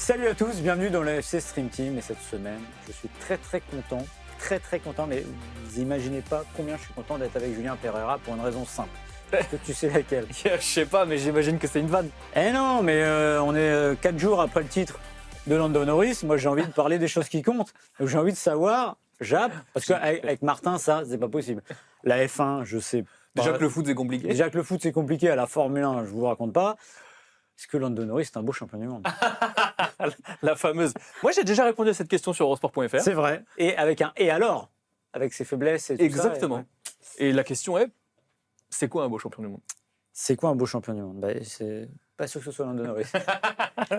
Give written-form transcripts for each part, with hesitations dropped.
Salut à tous, bienvenue dans le FC Stream Team. Et cette semaine, je suis très content, mais vous imaginez pas combien je suis content d'être avec Julien Pereira pour une raison simple. Est-ce que tu sais laquelle? Je sais pas, mais j'imagine que c'est une vanne. Eh non, mais on est 4 jours après le titre de Lando Norris. Moi, j'ai envie de parler des choses qui comptent. Donc, j'ai envie de savoir, Jap, parce qu'avec Martin, ça, c'est pas possible. La F1, je sais pas. Déjà que le foot, c'est compliqué. Déjà que le foot, c'est compliqué. À la Formule 1, je vous raconte pas. Est-ce que Lando Norris est un beau champion du monde? La fameuse. Moi, j'ai déjà répondu à cette question sur Eurosport.fr. C'est vrai. Et avec un « et alors ?» avec ses faiblesses et tout Exactement. ça. Et la question est, c'est quoi un beau champion du monde? C'est quoi un beau champion du monde? C'est pas sûr que ce soit Lando Norris.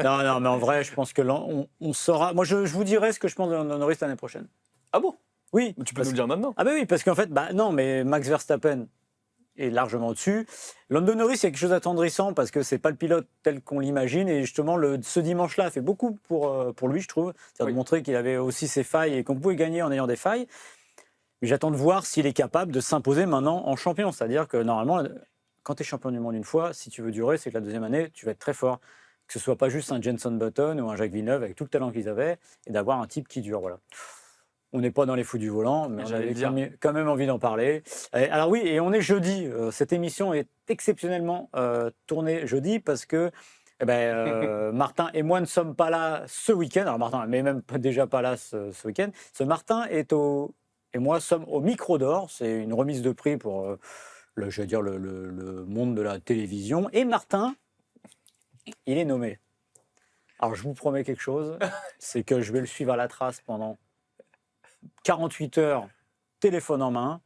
non, mais en vrai, je pense que on saura. Moi, je vous dirai ce que je pense de Lando Norris l'année prochaine. Ah bon? Oui. Tu peux nous le dire maintenant? Ah bah oui, parce qu'en fait, non, mais Max Verstappen est largement au-dessus. Lando Norris, il y a quelque chose d'attendrissant parce que c'est pas le pilote tel qu'on l'imagine. Et justement, ce dimanche-là a fait beaucoup pour lui, je trouve. C'est-à-dire de montrer qu'il avait aussi ses failles et qu'on pouvait gagner en ayant des failles. Mais j'attends de voir s'il est capable de s'imposer maintenant en champion. C'est-à-dire que normalement, quand tu es champion du monde une fois, si tu veux durer, c'est que la deuxième année, tu vas être très fort. Que ce soit pas juste un Jenson Button ou un Jacques Villeneuve avec tout le talent qu'ils avaient et d'avoir un type qui dure. Voilà. On n'est pas dans les fous du volant, mais on avait quand même envie d'en parler. Alors oui, et on est jeudi. Cette émission est exceptionnellement tournée jeudi parce que Martin et moi ne sommes pas là ce week-end. Alors Martin n'est même déjà pas là ce week-end. Martin et moi sommes au Micro d'Or. C'est une remise de prix pour le monde de la télévision. Et Martin, il est nommé. Alors je vous promets quelque chose, c'est que je vais le suivre à la trace pendant 48 heures, téléphone en main,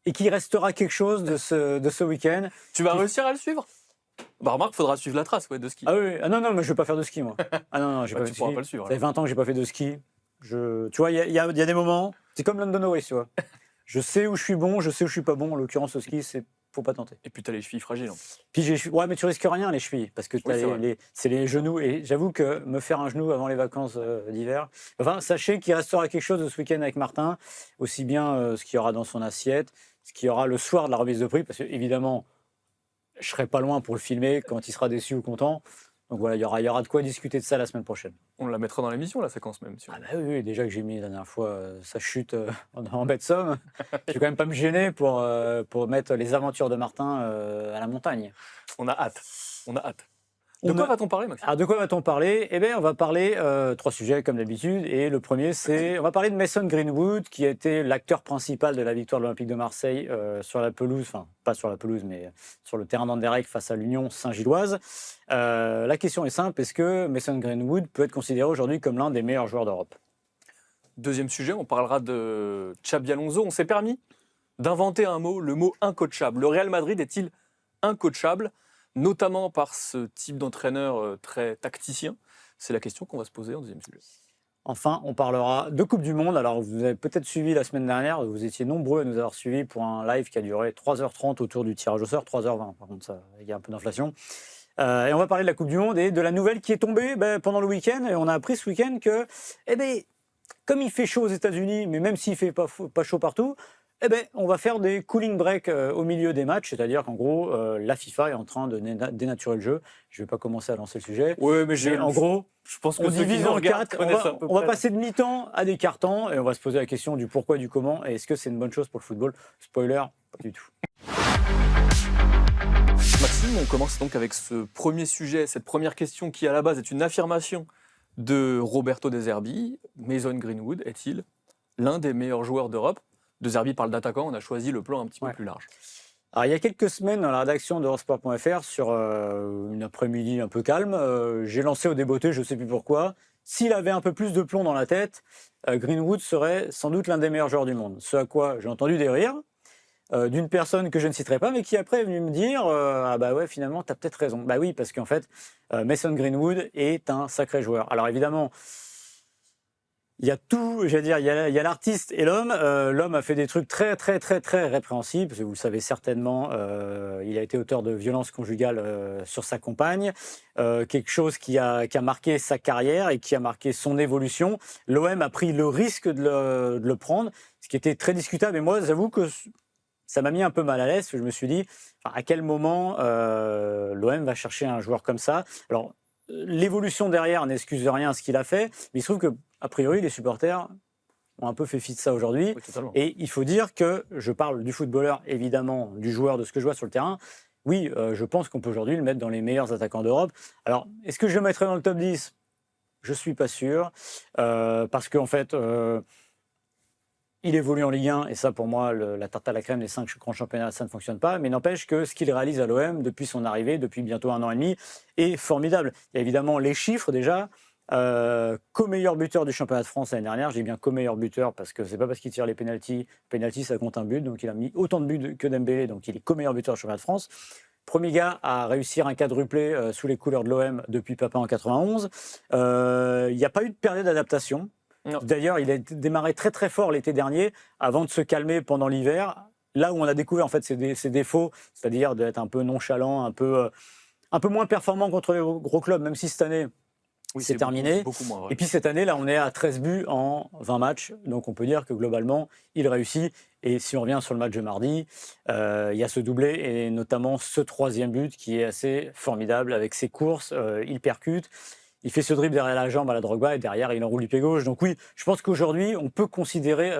et qu'il restera quelque chose de ce week-end. Tu vas réussir à le suivre? Bah remarque, il faudra suivre la trace de ski. Ah oui, non, mais je ne vais pas faire de ski, moi. Ah non, j'ai pas fait de ski. Pourras pas le suivre. Ça fait 20 ans que je n'ai pas fait de ski. Tu vois, il y a des moments, c'est comme Lando Norris, tu vois. Je sais où je suis bon, je sais où je ne suis pas bon. En l'occurrence, au ski, faut pas tenter. Et puis tu as les chevilles fragiles. Puis ouais, mais tu risques rien les chevilles parce que c'est les genoux. Et j'avoue que me faire un genou avant les vacances d'hiver. Enfin, sachez qu'il restera quelque chose de ce week-end avec Martin, aussi bien ce qu'il y aura dans son assiette, ce qu'il y aura le soir de la remise de prix, parce que évidemment, je serai pas loin pour le filmer quand il sera déçu ou content. Donc voilà, il y aura de quoi discuter de ça la semaine prochaine. On la mettra dans l'émission, la séquence même. Ah bah oui, déjà que j'ai mis la dernière fois sa chute en bête somme, je vais quand même pas me gêner pour mettre les aventures de Martin à la montagne. On a hâte. De quoi va-t-on parler, Maxime? Alors, de quoi va-t-on parler? Eh bien, on va parler 3 sujets, comme d'habitude. Et le premier, on va parler de Mason Greenwood, qui a été l'acteur principal de la victoire de l'Olympique de Marseille sur la pelouse, enfin, pas sur la pelouse, mais sur le terrain d'Anderlecht face à l'Union Saint-Gilloise. La question est simple, est-ce que Mason Greenwood peut être considéré aujourd'hui comme l'un des meilleurs joueurs d'Europe? Deuxième sujet, on parlera de Xabi Alonso. On s'est permis d'inventer un mot, le mot incoachable. Le Real Madrid est-il incoachable, notamment par ce type d'entraîneur très tacticien? C'est la question qu'on va se poser en deuxième sujet. Enfin, on parlera de Coupe du Monde. Alors, vous avez peut-être suivi la semaine dernière, vous étiez nombreux à nous avoir suivis pour un live qui a duré 3h30 autour du tirage au sort, 3h20, par contre, il y a un peu d'inflation. Et on va parler de la Coupe du Monde et de la nouvelle qui est tombée pendant le week-end. Et on a appris ce week-end que, comme il fait chaud aux États-Unis, mais même s'il ne fait pas chaud partout, on va faire des cooling breaks au milieu des matchs, c'est-à-dire qu'en gros, la FIFA est en train de dénaturer le jeu. Je ne vais pas commencer à lancer le sujet. Oui, mais en gros, je pense que on divise en 4. On va passer de mi-temps à des quarts-temps et on va se poser la question du pourquoi et du comment. Et est-ce que c'est une bonne chose pour le football? Spoiler, pas du tout. Maxime, on commence donc avec ce premier sujet, cette première question qui à la base est une affirmation de Roberto De Zerbi. Mason Greenwood est-il l'un des meilleurs joueurs d'Europe? De Zerbi parle d'attaquant, on a choisi le plan un petit peu plus large. Alors, il y a quelques semaines, dans la rédaction d'Eurosport.fr, sur une après-midi un peu calme, j'ai lancé au débeauté, je ne sais plus pourquoi, s'il avait un peu plus de plomb dans la tête, Greenwood serait sans doute l'un des meilleurs joueurs du monde. Ce à quoi j'ai entendu des rires d'une personne que je ne citerai pas, mais qui après est venue me dire ah bah ouais, finalement, tu as peut-être raison. Bah oui, parce qu'en fait, Mason Greenwood est un sacré joueur. Alors évidemment, il y a tout, il y a l'artiste et l'homme. L'homme a fait des trucs très répréhensibles, parce que vous le savez certainement, il a été auteur de violences conjugales sur sa compagne, quelque chose qui a marqué sa carrière et qui a marqué son évolution. L'OM a pris le risque de le prendre, ce qui était très discutable. Et moi, j'avoue que ça m'a mis un peu mal à l'aise, parce que je me suis dit, à quel moment l'OM va chercher un joueur comme ça? Alors, l'évolution derrière n'excuse rien à ce qu'il a fait, mais il se trouve que a priori les supporters ont un peu fait fi de ça aujourd'hui. Oui, totalement. Et il faut dire que je parle du footballeur, évidemment, du joueur, de ce que je vois sur le terrain. Oui, je pense qu'on peut aujourd'hui le mettre dans les meilleurs attaquants d'Europe. Alors, est-ce que je le mettrais dans le top 10 ? Je ne suis pas sûr. Parce qu'en fait, il évolue en Ligue 1. Et ça, pour moi, la tarte à la crème des 5 grands championnats, ça ne fonctionne pas. Mais n'empêche que ce qu'il réalise à l'OM depuis son arrivée, depuis bientôt 1 an et demi, est formidable. Il y a évidemment les chiffres déjà. Co-meilleur buteur du championnat de France l'année dernière. J'ai bien co-meilleur buteur parce que c'est pas parce qu'il tire les pénaltys. Pénalty, ça compte un but, donc il a mis autant de buts que Dembélé, donc il est co-meilleur buteur du championnat de France. Premier gars à réussir un quadruplé sous les couleurs de l'OM depuis Papin en 91. Il n'y a pas eu de période d'adaptation. Non. D'ailleurs, il a démarré très très fort l'été dernier avant de se calmer pendant l'hiver. Là où on a découvert en fait ses défauts, c'est-à-dire d'être un peu nonchalant, un peu moins performant contre les gros clubs, même si cette année, Oui, c'est terminé. Beaucoup moins vrai. Et puis cette année, là, on est à 13 buts en 20 matchs. Donc on peut dire que globalement, il réussit. Et si on revient sur le match de mardi, il y a ce doublé et notamment ce 3e but qui est assez formidable avec ses courses. Il percute. Il fait ce dribble derrière la jambe à la Drogba et derrière, il enroule du pied gauche. Donc oui, je pense qu'aujourd'hui, on peut considérer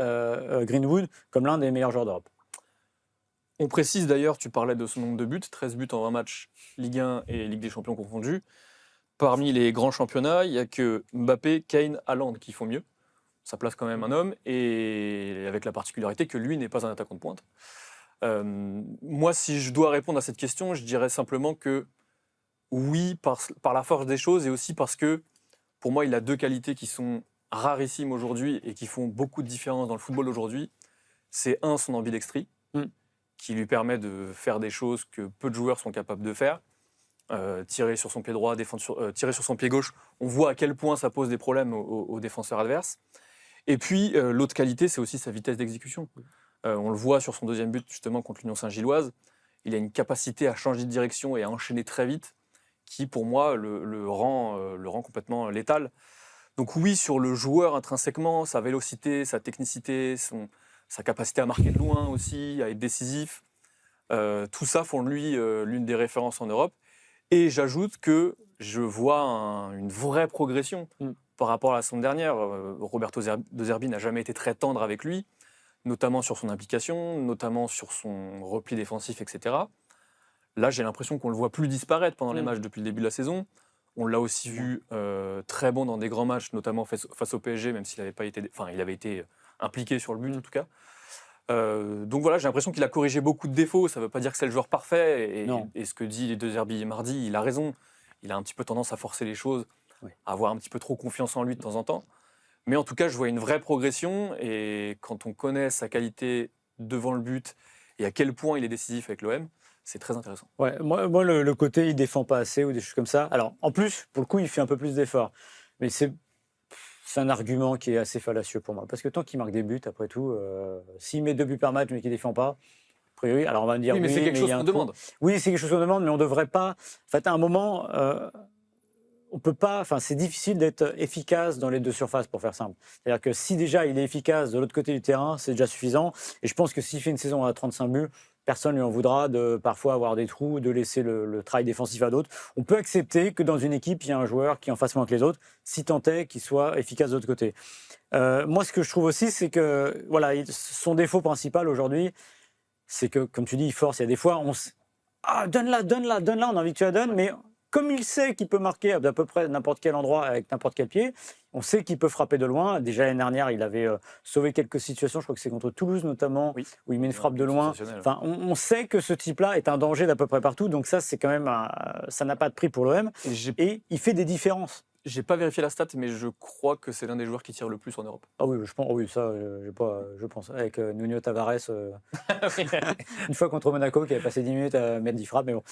Greenwood comme l'un des meilleurs joueurs d'Europe. On précise d'ailleurs, tu parlais de son nombre de buts, 13 buts en 20 matchs, Ligue 1 et Ligue des Champions confondus. Parmi les grands championnats, il n'y a que Mbappé, Kane, Haaland qui font mieux. Ça place quand même un homme, et avec la particularité que lui n'est pas un attaquant de pointe. Moi, si je dois répondre à cette question, je dirais simplement que oui, par la force des choses, et aussi parce que, pour moi, il a 2 qualités qui sont rarissimes aujourd'hui et qui font beaucoup de différence dans le football aujourd'hui. C'est son ambidextrie, qui lui permet de faire des choses que peu de joueurs sont capables de faire. Tirer sur son pied droit, tirer sur son pied gauche, on voit à quel point ça pose des problèmes aux défenseurs adverses. Et puis, l'autre qualité, c'est aussi sa vitesse d'exécution. On le voit sur son 2e but, justement, contre l'Union Saint-Gilloise. Il a une capacité à changer de direction et à enchaîner très vite, qui, pour moi, le rend complètement létal. Donc oui, sur le joueur intrinsèquement, sa vélocité, sa technicité, sa capacité à marquer de loin aussi, à être décisif, tout ça font de lui l'une des références en Europe. Et j'ajoute que je vois une vraie progression par rapport à la saison dernière. Roberto De Zerbi n'a jamais été très tendre avec lui, notamment sur son implication, notamment sur son repli défensif, etc. Là, j'ai l'impression qu'on le voit plus disparaître pendant les matchs depuis le début de la saison. On l'a aussi vu très bon dans des grands matchs, notamment face au PSG, même s'il il avait été impliqué sur le but en tout cas. Donc voilà, j'ai l'impression qu'il a corrigé beaucoup de défauts. Ça ne veut pas dire que c'est le joueur parfait. Et ce que dit De Zerbi mardi, il a raison. Il a un petit peu tendance à forcer les choses, à avoir un petit peu trop confiance en lui de temps en temps. Mais en tout cas, je vois une vraie progression. Et quand on connaît sa qualité devant le but et à quel point il est décisif avec l'OM, c'est très intéressant. Ouais, moi le côté il défend pas assez ou des choses comme ça. Alors en plus, pour le coup, il fait un peu plus d'efforts. Mais c'est un argument qui est assez fallacieux pour moi. Parce que tant qu'il marque des buts, après tout, s'il met 2 buts par match mais qu'il ne défend pas, a priori, alors on va me dire oui, mais c'est quelque chose qu'on demande. Oui, c'est quelque chose qu'on demande, mais on ne devrait pas. En fait, à un moment, on peut pas. Enfin, c'est difficile d'être efficace dans les 2 surfaces, pour faire simple. C'est-à-dire que si déjà il est efficace de l'autre côté du terrain, c'est déjà suffisant. Et je pense que s'il fait une saison à 35 buts, personne ne lui en voudra de parfois avoir des trous, de laisser le travail défensif à d'autres. On peut accepter que dans une équipe, il y a un joueur qui en fasse moins que les autres, si tant est qu'il soit efficace de l'autre côté. Moi, ce que je trouve aussi, c'est que voilà, son défaut principal aujourd'hui, c'est que, comme tu dis, il force. Il y a des fois, donne-la, on a envie que tu la donnes, mais comme il sait qu'il peut marquer à peu près n'importe quel endroit avec n'importe quel pied, on sait qu'il peut frapper de loin. Déjà l'année dernière, il avait sauvé quelques situations, je crois que c'est contre Toulouse notamment, où il met une frappe de loin. Enfin, on sait que ce type-là est un danger d'à peu près partout, donc ça, c'est quand même ça n'a pas de prix pour l'OM. Et il fait des différences. J'ai pas vérifié la stat, mais je crois que c'est l'un des joueurs qui tire le plus en Europe. Ah oui, je pense. Oui, ça, je pense. Avec Nuno Tavares, une fois contre Monaco, qui avait passé 10 minutes à mettre 10 frappes, mais bon.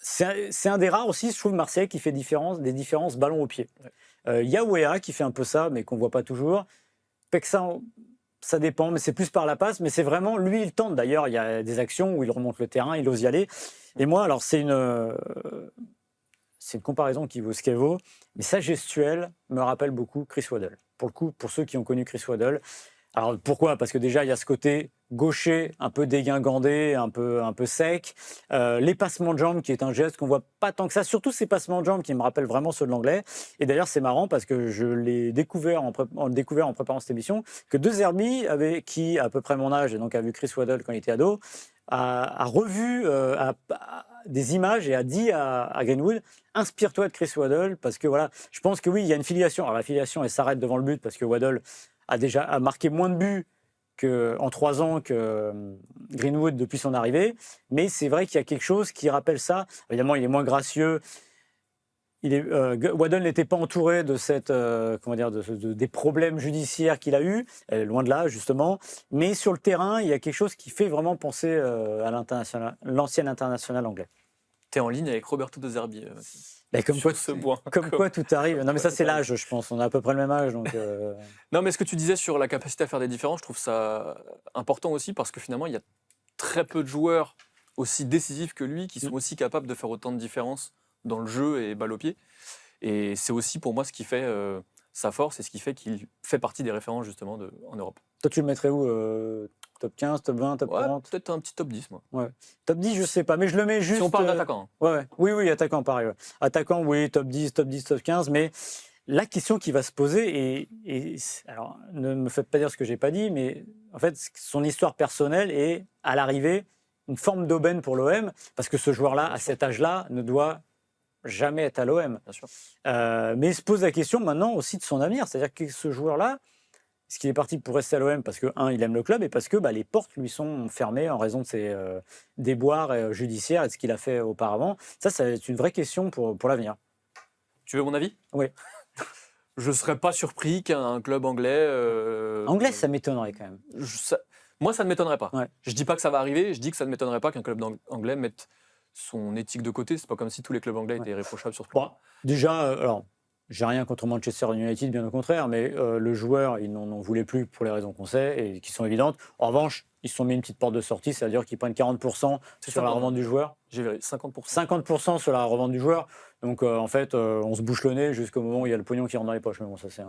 C'est un des rares aussi, je trouve, Marseille, qui fait des différences ballon au pied. Il y a Weah qui fait un peu ça, mais qu'on voit pas toujours. Pexa, ça dépend, mais c'est plus par la passe. Mais c'est vraiment, lui, il tente. D'ailleurs, il y a des actions où il remonte le terrain, il ose y aller. Et moi, alors, c'est une comparaison qui vaut ce qu'elle vaut, mais sa gestuelle me rappelle beaucoup Chris Waddle. Pour le coup, pour ceux qui ont connu Chris Waddle, Alors pourquoi? Parce que déjà il y a ce côté gaucher, un peu dégingandé, un peu sec. Les passements de jambes, qui est un geste qu'on voit pas tant que ça. Surtout ces passements de jambes qui me rappellent vraiment ceux de l'anglais. Et d'ailleurs c'est marrant parce que je l'ai découvert en préparant cette émission que De Zerbi, qui a à peu près mon âge et donc a vu Chris Waddle quand il était ado, a revu des images et a dit à Greenwood, inspire-toi de Chris Waddle, parce que voilà, je pense que oui, il y a une filiation. Alors la filiation, elle s'arrête devant le but parce que Waddle a marqué moins de buts en 3 ans que Greenwood depuis son arrivée, mais c'est vrai qu'il y a quelque chose qui rappelle ça. Évidemment, il est moins gracieux. Waddle n'était pas entouré de des problèmes judiciaires qu'il a eus, loin de là justement. Mais sur le terrain, il y a quelque chose qui fait vraiment penser à l'ancien international anglais. Tu es en ligne avec Roberto De Zerbi. Comme quoi tout arrive. Non mais ça c'est l'âge, je pense. On a à peu près le même âge. Donc Non mais ce que tu disais sur la capacité à faire des différences, je trouve ça important aussi parce que finalement il y a très peu de joueurs aussi décisifs que lui qui sont aussi capables de faire autant de différences dans le jeu et balle au pied. Et c'est aussi pour moi ce qui fait sa force et ce qui fait qu'il fait partie des références justement en Europe. Toi tu le mettrais où top 15, top 20, top 40? Peut-être un petit top 10 moi. Ouais. Top 10 je sais pas, mais je le mets juste... Si on parle d'attaquant. Ouais. Oui, attaquant pareil. Ouais. Attaquant, oui, top 10, top 15, mais la question qui va se poser, alors ne me faites pas dire ce que j'ai pas dit, mais en fait son histoire personnelle est à l'arrivée une forme d'aubaine pour l'OM, parce que ce joueur-là, à cet âge-là, ne doit jamais être à l'OM. Mais il se pose la question maintenant aussi de son avenir, c'est-à-dire que ce joueur-là, est-ce qu'il est parti pour rester à l'OM parce que, il aime le club, et parce que les portes lui sont fermées en raison de ses déboires judiciaires et de ce qu'il a fait auparavant. Ça va être une vraie question pour l'avenir. Tu veux mon avis? Oui. Je ne serais pas surpris qu'un club anglais... Anglais, ça m'étonnerait quand même. Moi, ça ne m'étonnerait pas. Ouais. Je ne dis pas que ça va arriver, je dis que ça ne m'étonnerait pas qu'un club anglais mette son éthique de côté. C'est pas comme si tous les clubs anglais étaient irréprochables sur ce plan. Déjà, alors, j'ai rien contre Manchester United, bien au contraire, mais le joueur, il n'en voulait plus pour les raisons qu'on sait et qui sont évidentes. En revanche, ils se sont mis une petite porte de sortie, c'est-à-dire qu'ils prennent 40% sur la revente du joueur. J'ai vérifié, 50%. 50% sur la revente du joueur. Donc, en fait, on se bouche le nez jusqu'au moment où il y a le pognon qui rentre dans les poches. Mais bon, ça, c'est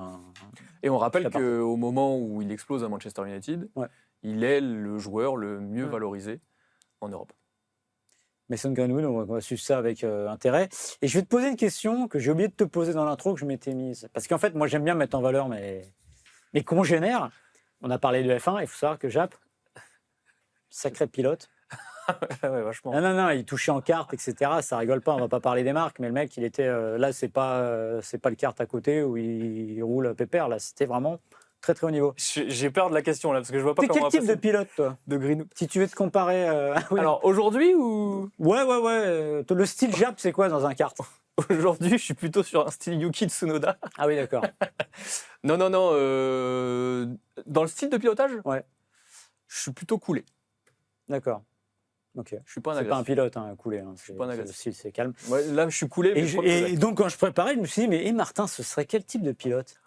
Et on rappelle qu'au moment où il explose à Manchester United, ouais, il est le joueur le mieux valorisé en Europe. Mason Greenwood, on va suivre ça avec intérêt. Et je vais te poser une question que j'ai oublié de te poser dans l'intro, que je m'étais mise. Parce qu'en fait, moi, j'aime bien mettre en valeur mes congénères. On a parlé de F1, il faut savoir que Jap, sacré pilote. Ouais, vachement. Non, il touchait en carte, etc. Ça rigole pas, on va pas parler des marques, mais le mec, il était là, c'est pas le kart à côté où il roule pépère, là, c'était vraiment très très haut niveau. J'ai peur de la question là, parce que je vois pas comment. T'es quel type de pilote, toi? De Greenwood. Si tu veux te comparer. Oui. Alors aujourd'hui ou. Ouais. Le style Jap, c'est quoi dans un kart? Aujourd'hui, je suis plutôt sur un style Yuki Tsunoda. Ah oui, d'accord. Non. Dans le style de pilotage, ouais, je suis plutôt coulé. D'accord. Ok. Je suis pas un C'est pas un pilote, coulé. Je suis pas un agressif. C'est calme. Ouais, là, je suis coulé. Et donc, quand je préparais, je me suis dit, mais Martin, ce serait quel type de pilote?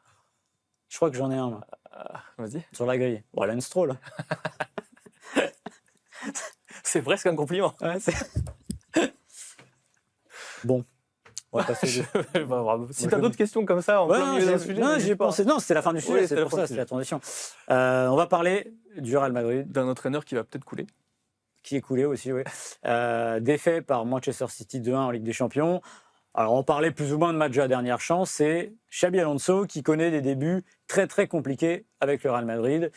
Je crois que j'en ai un, moi. Vas-y. Sur la grille. Bon, Lance Stroll. C'est presque un compliment. Ouais, bon. On va passer si tu as d'autres questions comme ça, en plein milieu d'un sujet. Non, j'ai pensé. Non, c'était la fin du sujet, c'est pour ça, c'est la transition. On va parler du Real Madrid. D'un entraîneur qui va peut-être couler. Qui est coulé aussi, oui. Défait par Manchester City 2-1 en Ligue des Champions. Alors, on parlait plus ou moins de match à la dernière chance. C'est Xabi Alonso qui connaît des débuts très, très compliqués avec le Real Madrid.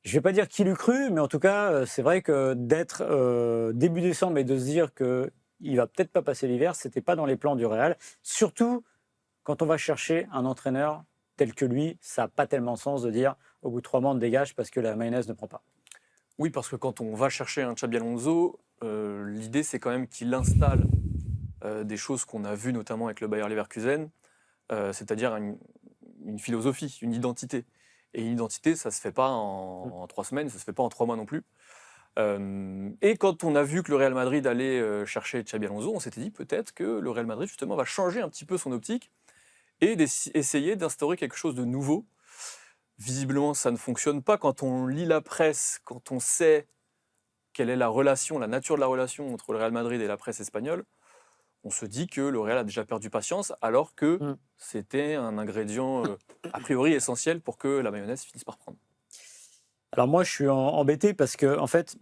Je ne vais pas dire qu'il l'eût cru, mais en tout cas, c'est vrai que d'être début décembre et de se dire qu'il ne va peut-être pas passer l'hiver, ce n'était pas dans les plans du Real. Surtout quand on va chercher un entraîneur tel que lui, ça n'a pas tellement de sens de dire au bout de 3 mois, on dégage parce que la mayonnaise ne prend pas. Oui, parce que quand on va chercher un Xabi Alonso, l'idée c'est quand même qu'il installe des choses qu'on a vues notamment avec le Bayer Leverkusen, c'est-à-dire une philosophie, une identité. Et une identité, ça ne se fait pas en 3 semaines, ça ne se fait pas en 3 mois non plus. Et quand on a vu que le Real Madrid allait chercher Xabi Alonso, on s'était dit peut-être que le Real Madrid justement va changer un petit peu son optique et essayer d'instaurer quelque chose de nouveau. Visiblement, ça ne fonctionne pas. Quand on lit la presse, quand on sait quelle est la relation, la nature de la relation entre le Real Madrid et la presse espagnole, on se dit que le Real a déjà perdu patience, alors que c'était un ingrédient a priori essentiel pour que la mayonnaise finisse par prendre. Alors moi, je suis embêté parce que, en fait,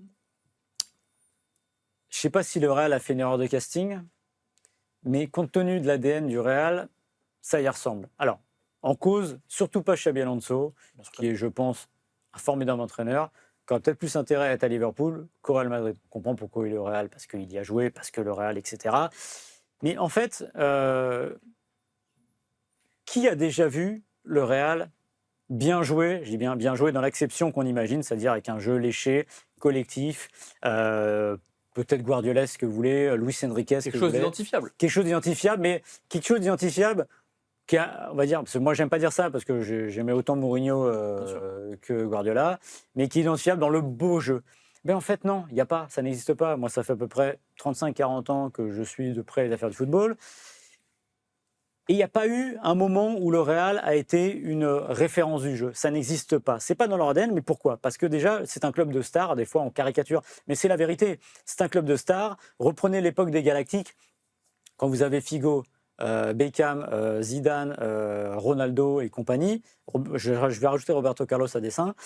je ne sais pas si le Real a fait une erreur de casting, mais compte tenu de l'ADN du Real, ça y ressemble. Alors, en cause, surtout pas Xabi Alonso, qui est, je pense, un formidable entraîneur, qui aurait peut-être plus intérêt à être à Liverpool qu'au Real Madrid. On comprend pourquoi il est au Real, parce qu'il y a joué, parce que le Real, etc. Mais en fait, qui a déjà vu le Real bien joué, je dis bien joué dans l'acception qu'on imagine, c'est-à-dire avec un jeu léché, collectif, peut-être Guardiolesque, ce que vous voulez, Luis Enrique, ce que Quelque vous chose voulez. d'identifiable. Quelque chose d'identifiable, mais quelque chose d'identifiable qui a, on va dire, parce que moi j'aime pas dire ça parce que j'aimais autant Mourinho que Guardiola, mais qui est identifiable dans le beau jeu. Mais en fait non, il n'y a pas, ça n'existe pas. Moi ça fait à peu près 35-40 ans que je suis de près les affaires du football. Et il n'y a pas eu un moment où le Real a été une référence du jeu. Ça n'existe pas. C'est pas dans leur ADN, mais pourquoi? Parce que déjà, c'est un club de stars, des fois en caricature, mais c'est la vérité. C'est un club de stars. Reprenez l'époque des Galactiques, quand vous avez Figo, Beckham, Zidane, Ronaldo et compagnie. Je vais rajouter Roberto Carlos à dessein.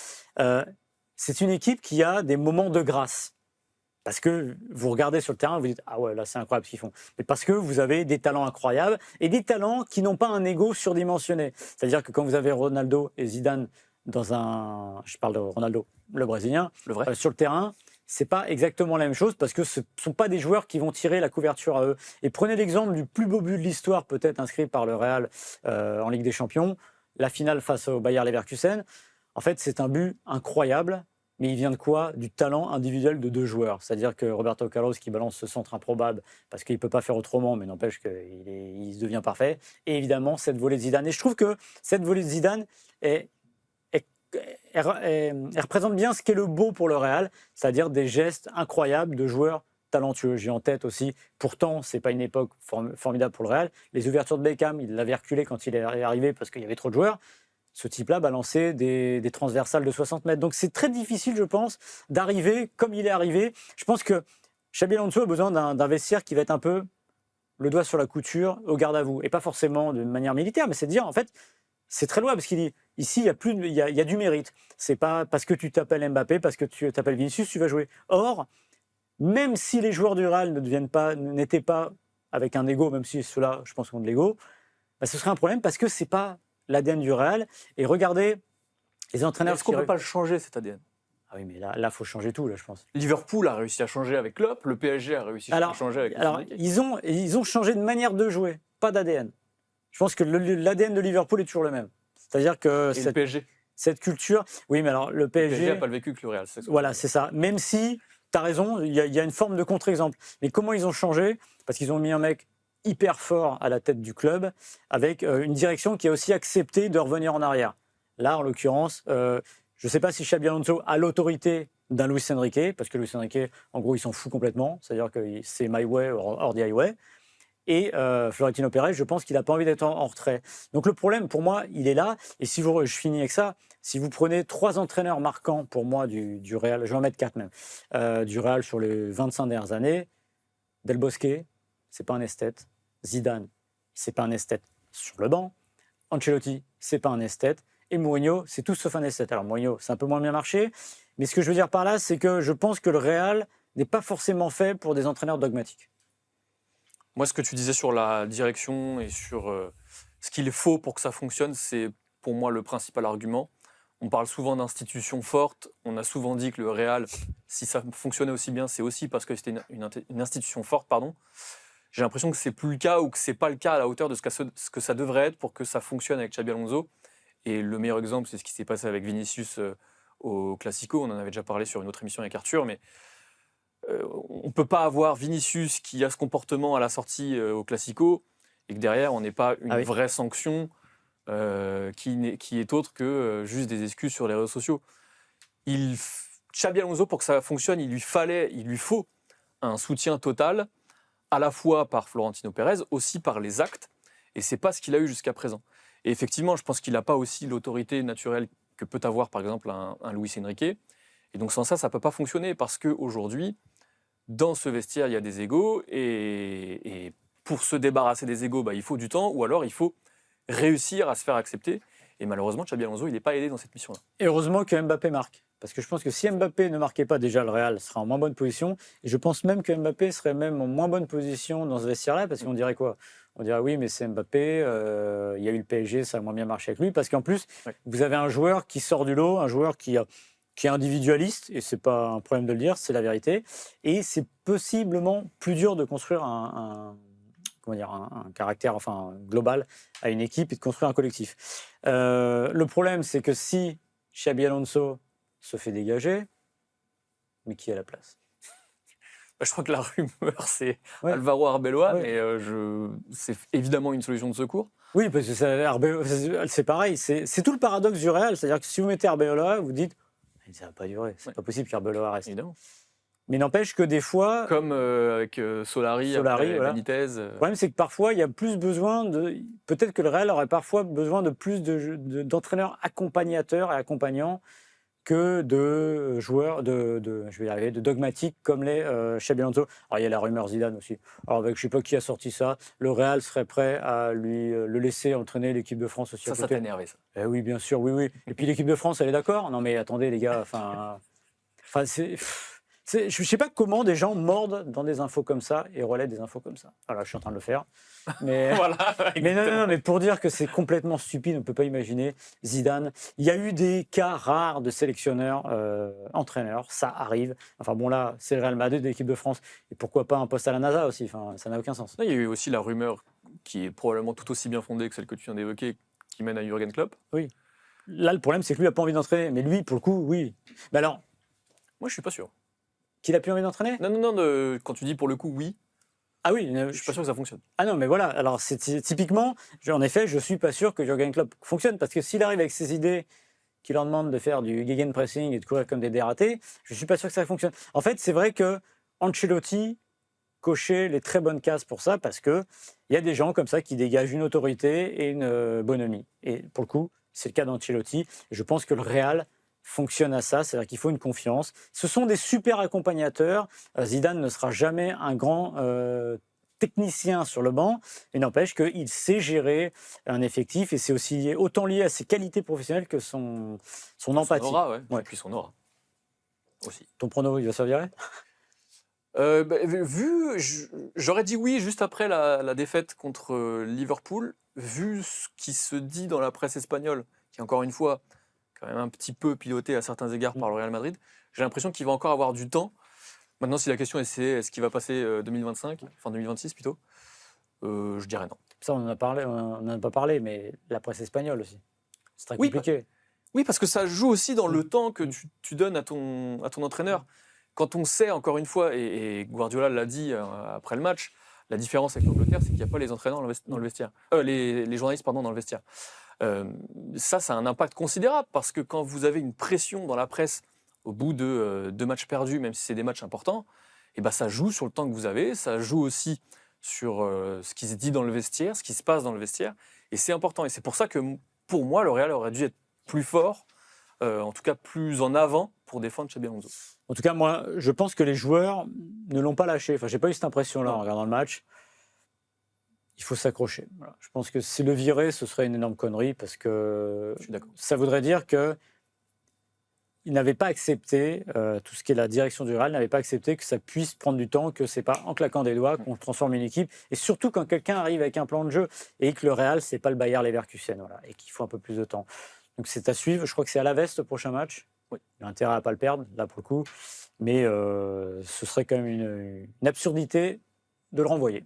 C'est une équipe qui a des moments de grâce. Parce que vous regardez sur le terrain, vous dites « Ah ouais, là c'est incroyable ce qu'ils font ». Mais parce que vous avez des talents incroyables et des talents qui n'ont pas un ego surdimensionné. C'est-à-dire que quand vous avez Ronaldo et Zidane dans un... Je parle de Ronaldo, le Brésilien, Le vrai. sur le terrain, c'est pas exactement la même chose parce que ce ne sont pas des joueurs qui vont tirer la couverture à eux. Et prenez l'exemple du plus beau but de l'histoire peut-être inscrit par le Real en Ligue des Champions, la finale face au Bayer Leverkusen. En fait, c'est un but incroyable. Mais il vient de quoi? Du talent individuel de deux joueurs. C'est-à-dire que Roberto Carlos qui balance ce centre improbable parce qu'il ne peut pas faire autrement, mais n'empêche qu'il devient parfait. Et évidemment, cette volée de Zidane. Et je trouve que cette volée de Zidane, elle représente bien ce qu'est le beau pour le Real, c'est-à-dire des gestes incroyables de joueurs talentueux. J'ai en tête aussi, pourtant, ce n'est pas une époque formidable pour le Real, les ouvertures de Beckham, il l'avait reculé quand il est arrivé parce qu'il y avait trop de joueurs. Ce type-là balançait des transversales de 60 mètres. Donc c'est très difficile, je pense, d'arriver comme il est arrivé. Je pense que Xabi Alonso a besoin d'un vestiaire qui va être un peu le doigt sur la couture, au garde à vous. Et pas forcément de manière militaire, mais c'est de dire, en fait, c'est très louable, parce qu'il dit, ici, il y a du mérite. C'est pas parce que tu t'appelles Mbappé, parce que tu t'appelles Vinicius, tu vas jouer. Or, même si les joueurs du Real n'étaient pas avec un ego, même si ceux-là, je pense, ont de l'ego, bah, ce serait un problème parce que c'est pas l'ADN du Real. Et regardez les entraîneurs. Est-ce qu'on ne peut pas le changer, cet ADN? Ah oui, mais là, faut changer tout, là, je pense. Liverpool a réussi à changer avec Klopp, le PSG a réussi à changer avec Alors, ils ont changé de manière de jouer, pas d'ADN. Je pense que l'ADN de Liverpool est toujours le même. C'est-à-dire que le PSG. Cette culture. Oui, mais alors le PSG n'a pas le vécu que le Real. Voilà, c'est ça. Même si, tu as raison, il y a une forme de contre-exemple. Mais comment ils ont changé? Parce qu'ils ont mis un mec hyper fort à la tête du club, avec une direction qui a aussi accepté de revenir en arrière. Là, en l'occurrence, je ne sais pas si Xabi Alonso a l'autorité d'un Luis Enrique, parce que Luis Enrique, en gros, il s'en fout complètement. C'est-à-dire que c'est my way or the highway. Et Florentino Pérez, je pense qu'il n'a pas envie d'être en retrait. Donc le problème, pour moi, il est là. Et si je finis avec ça, si vous prenez 3 entraîneurs marquants, pour moi, du Real, je vais en mettre 4 même, du Real sur les 25 dernières années, Del Bosque, c'est pas un esthète. Zidane, c'est pas un esthète sur le banc. Ancelotti, c'est pas un esthète. Et Mourinho, c'est tout sauf un esthète. Alors Mourinho, c'est un peu moins bien marché. Mais ce que je veux dire par là, c'est que je pense que le Real n'est pas forcément fait pour des entraîneurs dogmatiques. Moi, ce que tu disais sur la direction et sur ce qu'il faut pour que ça fonctionne, c'est pour moi le principal argument. On parle souvent d'institutions fortes. On a souvent dit que le Real, si ça fonctionnait aussi bien, c'est aussi parce que c'était une institution forte, pardon. J'ai l'impression que c'est plus le cas ou que c'est pas le cas à la hauteur de ce que ça devrait être pour que ça fonctionne avec Xabi Alonso. Et le meilleur exemple, c'est ce qui s'est passé avec Vinicius au Classico. On en avait déjà parlé sur une autre émission avec Arthur, mais on ne peut pas avoir Vinicius qui a ce comportement à la sortie au Classico et que derrière, on n'ait pas une vraie sanction qui est autre que juste des excuses sur les réseaux sociaux. Xabi Alonso, pour que ça fonctionne, il lui faut un soutien total, à la fois par Florentino Pérez, aussi par les actes, et ce n'est pas ce qu'il a eu jusqu'à présent. Et effectivement, je pense qu'il n'a pas aussi l'autorité naturelle que peut avoir, par exemple, un Luis Enrique. Et donc, sans ça ne peut pas fonctionner, parce qu'aujourd'hui, dans ce vestiaire, il y a des égos, et pour se débarrasser des égos, il faut du temps, ou alors il faut réussir à se faire accepter. Et malheureusement, Xabi Alonso, il n'est pas aidé dans cette mission-là. Et heureusement que Mbappé marque. Parce que je pense que si Mbappé ne marquait pas, déjà le Real serait en moins bonne position. Et je pense même que Mbappé serait même en moins bonne position dans ce vestiaire-là. Parce qu'on dirait quoi? On dirait oui, mais c'est Mbappé. Il y a eu le PSG, ça a moins bien marché avec lui. Parce qu'en plus, vous avez un joueur qui sort du lot, un joueur qui est individualiste. Et c'est pas un problème de le dire, c'est la vérité. Et c'est possiblement plus dur de construire comment dire, un caractère global à une équipe et de construire un collectif. Le problème, c'est que si Xabi Alonso se fait dégager, mais qui est à la place? Je crois que la rumeur, c'est Alvaro Arbeloa, mais c'est évidemment une solution de secours. Oui, parce que c'est pareil, c'est tout le paradoxe du Real. C'est-à-dire que si vous mettez Arbeloa, vous dites ça ne va pas durer, c'est pas possible qu'Arbeloa reste. Évidemment. Mais n'empêche que des fois... Comme avec Solari après Benitez. Le problème, c'est que parfois, il y a plus besoin de... Peut-être que le Real aurait parfois besoin de plus d'entraîneurs accompagnateurs et accompagnants que de joueurs je vais y arriver, de dogmatiques comme les Xabi Alonso. Alors, il y a la rumeur Zidane aussi. Alors, avec, je ne sais pas qui a sorti ça. Le Real serait prêt à le laisser entraîner l'équipe de France aussi. Ça t'a énervé, ça. Oui, bien sûr, oui. Et puis l'équipe de France, elle est d'accord? Non, mais attendez, les gars, je ne sais pas comment des gens mordent dans des infos comme ça et relaient des infos comme ça. Voilà, je suis en train de le faire. Mais, voilà, mais non, mais pour dire que c'est complètement stupide, on ne peut pas imaginer. Zidane, il y a eu des cas rares de sélectionneurs, entraîneurs, ça arrive. Enfin bon, là, c'est le Real Madrid de l'équipe de France. Et pourquoi pas un poste à la NASA aussi? Enfin, ça n'a aucun sens. Il y a eu aussi la rumeur, qui est probablement tout aussi bien fondée que celle que tu viens d'évoquer, qui mène à Jürgen Klopp. Oui. Là, le problème, c'est que lui n'a pas envie d'entraîner. Mais lui, pour le coup, oui. Mais alors... Moi, je ne suis pas sûr. Qu'il a plus envie d'entraîner? Non, quand tu dis pour le coup oui, ah oui, je suis pas sûr que ça fonctionne. Ah non, mais voilà, alors c'est typiquement, en effet, je suis pas sûr que Jürgen Klopp fonctionne, parce que s'il arrive avec ses idées qui leur demandent de faire du gegenpressing et de courir comme des dératés, je suis pas sûr que ça fonctionne. En fait, c'est vrai que Ancelotti cochait les très bonnes cases pour ça, parce que il y a des gens comme ça qui dégagent une autorité et une bonhomie. Et pour le coup, c'est le cas d'Ancelotti. Je pense que le Real fonctionne à ça, c'est-à-dire qu'il faut une confiance. Ce sont des super accompagnateurs. Zidane ne sera jamais un grand technicien sur le banc, mais n'empêche qu'il sait gérer un effectif et c'est aussi autant lié à ses qualités professionnelles que son empathie. Son aura, ouais. Et puis son aura aussi. Ton prono, il va se virer? J'aurais dit oui juste après la défaite contre Liverpool, vu ce qui se dit dans la presse espagnole, qui encore une fois quand même un petit peu piloté à certains égards par le Real Madrid. J'ai l'impression qu'il va encore avoir du temps. Maintenant, si la question est-ce qu'il va passer 2025, enfin 2026 plutôt, je dirais non. Ça, on en a pas parlé, mais la presse espagnole aussi. C'est très compliqué. Oui, parce que ça joue aussi dans le temps que tu donnes à ton entraîneur. Quand on sait, encore une fois, et Guardiola l'a dit après le match, la différence avec l'Angleterre, c'est qu'il n'y a pas les entraîneurs dans le vestiaire. Les journalistes, pardon, dans le vestiaire. Ça a un impact considérable parce que quand vous avez une pression dans la presse au bout de 2 matchs perdus, même si c'est des matchs importants, et ben ça joue sur le temps que vous avez, ça joue aussi sur ce qui se dit dans le vestiaire, ce qui se passe dans le vestiaire, et c'est important. Et c'est pour ça que pour moi, le Real aurait dû être plus fort, en tout cas plus en avant pour défendre Xabi Alonso. En tout cas, moi, je pense que les joueurs ne l'ont pas lâché. Enfin, j'ai pas eu cette impression-là en regardant le match. Il faut s'accrocher. Voilà. Je pense que si le virer, ce serait une énorme connerie parce que ça voudrait dire que il n'avait pas accepté, tout ce qui est la direction du Real, n'avait pas accepté que ça puisse prendre du temps, que c'est pas en claquant des doigts qu'on transforme une équipe. Et surtout quand quelqu'un arrive avec un plan de jeu et que le Real, c'est pas le Bayer Leverkusen, voilà, et qu'il faut un peu plus de temps. Donc c'est à suivre. Je crois que c'est à Alaves le prochain match. Oui. Il a intérêt à pas le perdre, là pour le coup. Mais ce serait quand même une absurdité de le renvoyer.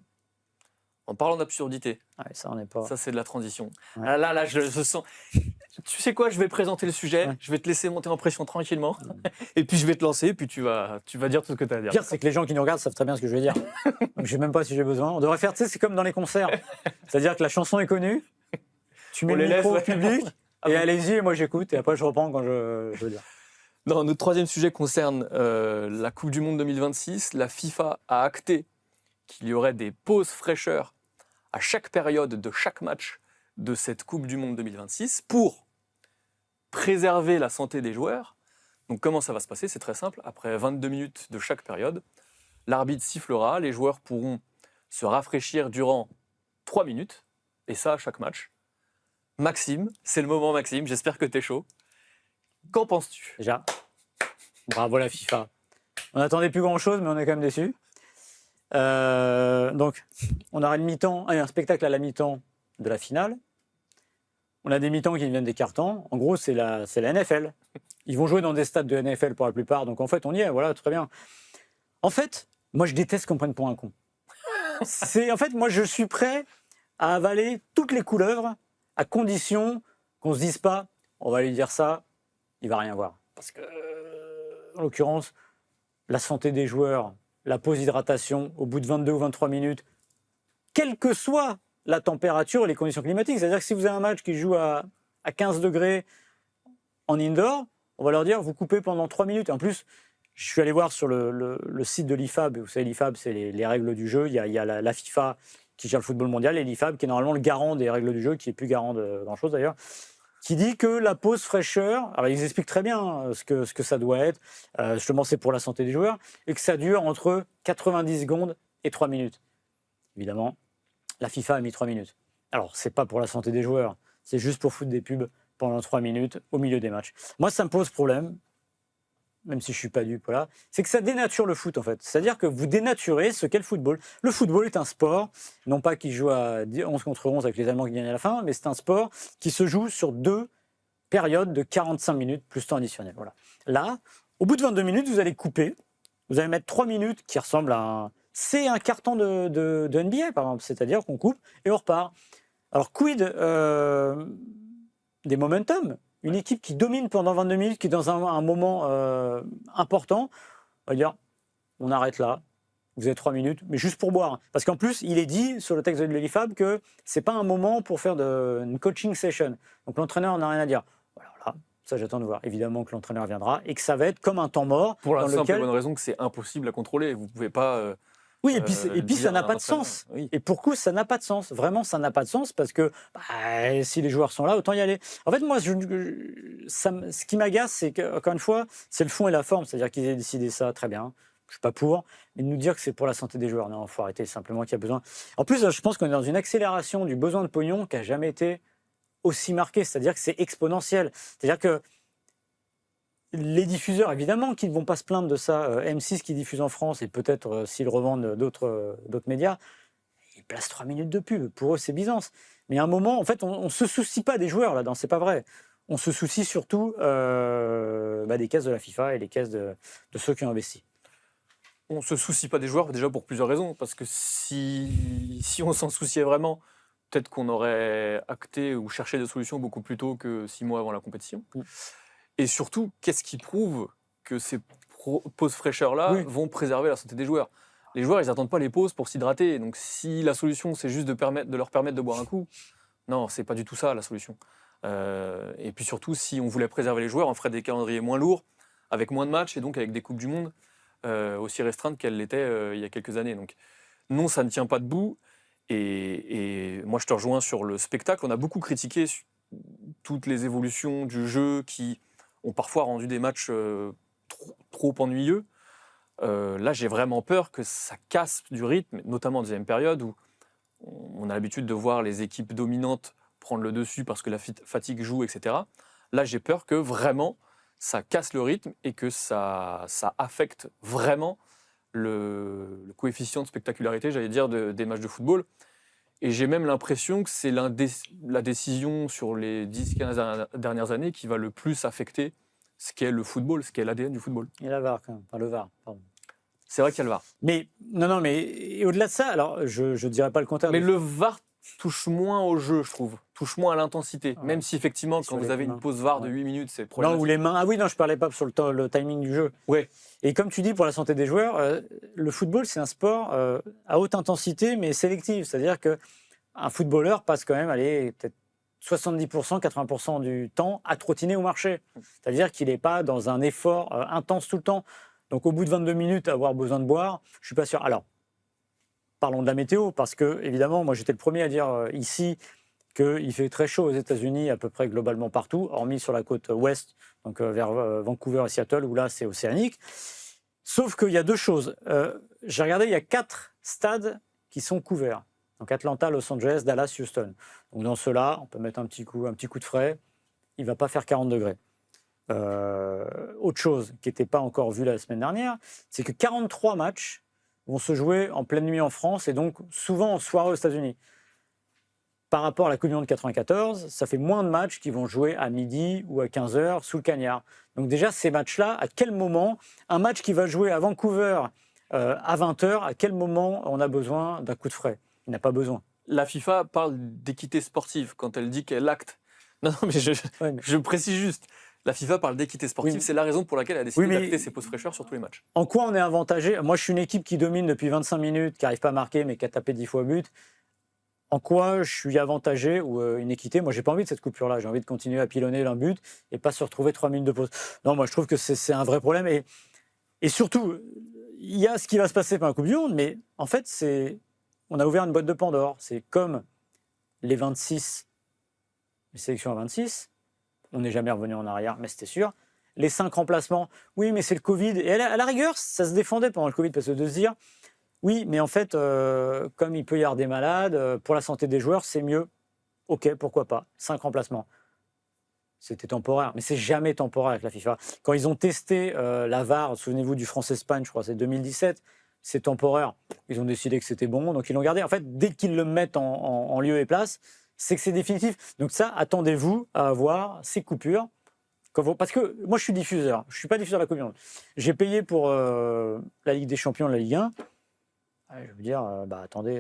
En parlant d'absurdité, ça, on n'est pas... ça c'est de la transition. Ouais. Là, je sens... Tu sais quoi, je vais présenter le sujet, je vais te laisser monter en pression tranquillement, et puis je vais te lancer, et puis tu vas dire tout ce que tu as à dire. Le pire, c'est que les gens qui nous regardent savent très bien ce que je vais dire. Donc je ne sais même pas si j'ai besoin. On devrait faire, tu sais, c'est comme dans les concerts. C'est-à-dire que la chanson est connue, tu mets le micro au public, et allez-y, et moi j'écoute, et après je reprends quand je veux dire. Non, notre troisième sujet concerne la Coupe du Monde 2026. La FIFA a acté qu'il y aurait des pauses fraîcheurs à chaque période de chaque match de cette Coupe du Monde 2026 pour préserver la santé des joueurs. Donc comment ça va se passer? C'est très simple. Après 22 minutes de chaque période, l'arbitre sifflera, les joueurs pourront se rafraîchir durant 3 minutes, et ça à chaque match. Maxime, c'est le moment Maxime, j'espère que t'es chaud. Qu'en penses-tu? Déjà, bravo la FIFA. On n'attendait plus grand-chose, mais on est quand même déçus. Donc, on aura une mi-temps, un spectacle à la mi-temps de la finale. On a des mi-temps qui viennent des cartons. En gros, c'est la NFL. Ils vont jouer dans des stades de NFL pour la plupart. Donc, en fait, on y est. Voilà, très bien. En fait, moi, je déteste qu'on prenne pour un con. En fait, moi, je suis prêt à avaler toutes les couleuvres à condition qu'on se dise pas, on va lui dire ça, il va rien voir. Parce que, en l'occurrence, la santé des joueurs, la pause hydratation au bout de 22 ou 23 minutes, quelle que soit la température et les conditions climatiques. C'est-à-dire que si vous avez un match qui joue à 15 degrés en indoor, on va leur dire vous coupez pendant 3 minutes. En plus, je suis allé voir sur le site de l'IFAB. Vous savez, l'IFAB, c'est les règles du jeu. Il y a la FIFA qui gère le football mondial et l'IFAB qui est normalement le garant des règles du jeu, qui n'est plus garant de grand-chose d'ailleurs, qui dit que la pause fraîcheur, alors ils expliquent très bien ce que ça doit être, justement c'est pour la santé des joueurs, et que ça dure entre 90 secondes et 3 minutes. Évidemment, la FIFA a mis 3 minutes. Alors, c'est pas pour la santé des joueurs, c'est juste pour foutre des pubs pendant 3 minutes au milieu des matchs. Moi, ça me pose problème, même si je suis pas dupe, voilà, c'est que ça dénature le foot en fait. C'est-à-dire que vous dénaturez ce qu'est le football. Le football est un sport, non pas qui joue à 11 contre 11 avec les Allemands qui gagnent à la fin, mais c'est un sport qui se joue sur 2 périodes de 45 minutes plus temps additionnel. Voilà. Là, au bout de 22 minutes, vous allez couper, vous allez mettre 3 minutes qui ressemblent à un... C'est un carton de NBA, par exemple, c'est-à-dire qu'on coupe et on repart. Alors, quid des momentum? Une équipe qui domine pendant 22 minutes, qui est dans un moment important, on va dire, on arrête là, vous avez 3 minutes, mais juste pour boire. Parce qu'en plus, il est dit sur le texte de l'IFAB que ce n'est pas un moment pour faire une coaching session. Donc l'entraîneur n'a rien à dire. Voilà, ça j'attends de voir. Évidemment que l'entraîneur viendra et que ça va être comme un temps mort. Pour la dans simple lequel... et bonne raison que c'est impossible à contrôler. Vous ne pouvez pas... Oui, et puis ça n'a pas de sens. Oui. Et pour coup, ça n'a pas de sens. Vraiment, ça n'a pas de sens parce que si les joueurs sont là, autant y aller. En fait, moi, ce qui m'agace, c'est qu'encore une fois, c'est le fond et la forme. C'est-à-dire qu'ils aient décidé ça, très bien. Je suis pas pour. Mais de nous dire que c'est pour la santé des joueurs, non, il faut arrêter simplement qu'il y a besoin. En plus, je pense qu'on est dans une accélération du besoin de pognon qui n'a jamais été aussi marquée. C'est-à-dire que c'est exponentiel. C'est-à-dire que les diffuseurs, évidemment, qui ne vont pas se plaindre de ça. M6 qui diffuse en France, et peut-être s'ils revendent d'autres médias, ils placent 3 minutes de pub. Pour eux, c'est Byzance. Mais à un moment, en fait, on ne se soucie pas des joueurs là-dedans, c'est pas vrai. On se soucie surtout des caisses de la FIFA et les caisses de ceux qui ont investi. On ne se soucie pas des joueurs, déjà pour plusieurs raisons. Parce que si on s'en souciait vraiment, peut-être qu'on aurait acté ou cherché des solutions beaucoup plus tôt que 6 mois avant la compétition. Et surtout, qu'est-ce qui prouve que ces pauses fraîcheurs-là vont préserver la santé des joueurs? Les joueurs, ils n'attendent pas les pauses pour s'hydrater. Donc si la solution, c'est juste de leur permettre de boire un coup, non, c'est pas du tout ça la solution. Et puis surtout, si on voulait préserver les joueurs, on ferait des calendriers moins lourds, avec moins de matchs et donc avec des Coupes du Monde aussi restreintes qu'elles l'étaient il y a quelques années. Donc non, ça ne tient pas debout. Et moi, je te rejoins sur le spectacle. On a beaucoup critiqué toutes les évolutions du jeu qui ont parfois rendu des matchs trop ennuyeux. Là, j'ai vraiment peur que ça casse du rythme, notamment en deuxième période, où on a l'habitude de voir les équipes dominantes prendre le dessus parce que la fatigue joue, etc. Là, j'ai peur que vraiment, ça casse le rythme et que ça affecte vraiment le coefficient de spectacularité, j'allais dire, des matchs de football. Et j'ai même l'impression que c'est la décision sur les 10-15 dernières années qui va le plus affecter ce qu'est le football, ce qu'est l'ADN du football. Et la VAR, quand même. Enfin, le VAR, pardon. C'est vrai qu'il y a le VAR. Mais, non, mais et au-delà de ça, alors, je ne dirais pas le contraire. Mais le VAR touche moins au jeu, je trouve. Touche moins à l'intensité. Ouais. Même si, effectivement, quand vous avez une pause VAR de 8 minutes, c'est problématique. Non, ou les mains. Ah oui, non, je ne parlais pas sur le timing du jeu. Ouais. Et comme tu dis, pour la santé des joueurs, le football, c'est un sport à haute intensité, mais sélective. C'est-à-dire qu'un footballeur passe quand même, peut-être 70%, 80% du temps à trottiner ou marcher. C'est-à-dire qu'il n'est pas dans un effort intense tout le temps. Donc au bout de 22 minutes, avoir besoin de boire, je ne suis pas sûr. Alors, parlons de la météo, parce que, évidemment, moi j'étais le premier à dire ici qu'il fait très chaud aux États-Unis, à peu près globalement partout, hormis sur la côte ouest, donc vers Vancouver et Seattle, où là c'est océanique. Sauf qu'il y a deux choses. J'ai regardé, il y a 4 stades qui sont couverts. Donc Atlanta, Los Angeles, Dallas, Houston. Donc dans ceux-là, on peut mettre un petit coup de frais. Il ne va pas faire 40 degrés. Autre chose qui n'était pas encore vue la semaine dernière, c'est que 43 matchs vont se jouer en pleine nuit en France et donc souvent en soirée aux États-Unis. Par rapport à la Coupe du Monde de 94, ça fait moins de matchs qui vont jouer à midi ou à 15h sous le cagnard. Donc déjà, ces matchs-là, à quel moment, un match qui va jouer à Vancouver à 20h, à quel moment on a besoin d'un coup de frais? Il n'a pas besoin. La FIFA parle d'équité sportive quand elle dit qu'elle acte. Non, mais je précise juste. La FIFA parle d'équité sportive, Oui. c'est la raison pour laquelle elle a décidé Oui, d'acter ses pauses fraîcheurs sur tous les matchs. En quoi on est avantagé? Moi, je suis une équipe qui domine depuis 25 minutes, qui n'arrive pas à marquer, mais qui a tapé 10 fois but. En quoi je suis avantagé ou une équité? Moi, j'ai pas envie de cette coupure-là. J'ai envie de continuer à pilonner l'un but et pas se retrouver 3 minutes de pause. Non, moi, je trouve que c'est un vrai problème. Et surtout, il y a ce qui va se passer pendant la Coupe du Monde, mais en fait, on a ouvert une boîte de Pandore. C'est comme les 26, les sélections à 26. On n'est jamais revenu en arrière, mais c'était sûr. Les 5 remplacements, oui, mais c'est le Covid. Et à la rigueur, ça se défendait pendant le Covid, parce que de se dire, oui, mais en fait, comme il peut y avoir des malades, pour la santé des joueurs, c'est mieux. Ok, pourquoi pas. 5 remplacements. C'était temporaire, mais c'est jamais temporaire avec la FIFA. Quand ils ont testé la VAR, souvenez-vous du France-Espagne, je crois, c'est 2017, c'est temporaire. Ils ont décidé que c'était bon, donc ils l'ont gardé. En fait, dès qu'ils le mettent en lieu et place, c'est que c'est définitif. Donc ça, attendez-vous à avoir ces coupures. Parce que moi, je suis diffuseur. Je ne suis pas diffuseur de la Coupe du Monde. J'ai payé pour la Ligue des Champions, la Ligue 1. Je veux dire, attendez,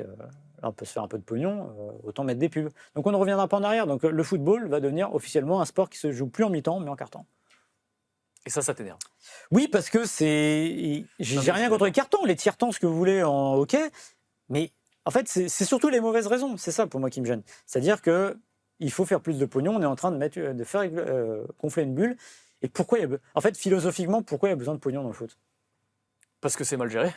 là, on peut se faire un peu de pognon, autant mettre des pubs. Donc on ne reviendra pas en arrière. Donc le football va devenir officiellement un sport qui se joue plus en mi-temps, mais en quart-temps. Et ça t'énerve? Oui, parce que j'ai rien contre les cartons. Les tiers-temps, ce que vous voulez en hockey. Mais en fait, c'est surtout les mauvaises raisons. C'est ça pour moi qui me gêne. C'est-à-dire qu'il faut faire plus de pognon. On est en train de faire gonfler une bulle. Et pourquoi en fait, philosophiquement, pourquoi il y a besoin de pognon dans le foot? Parce que c'est mal géré.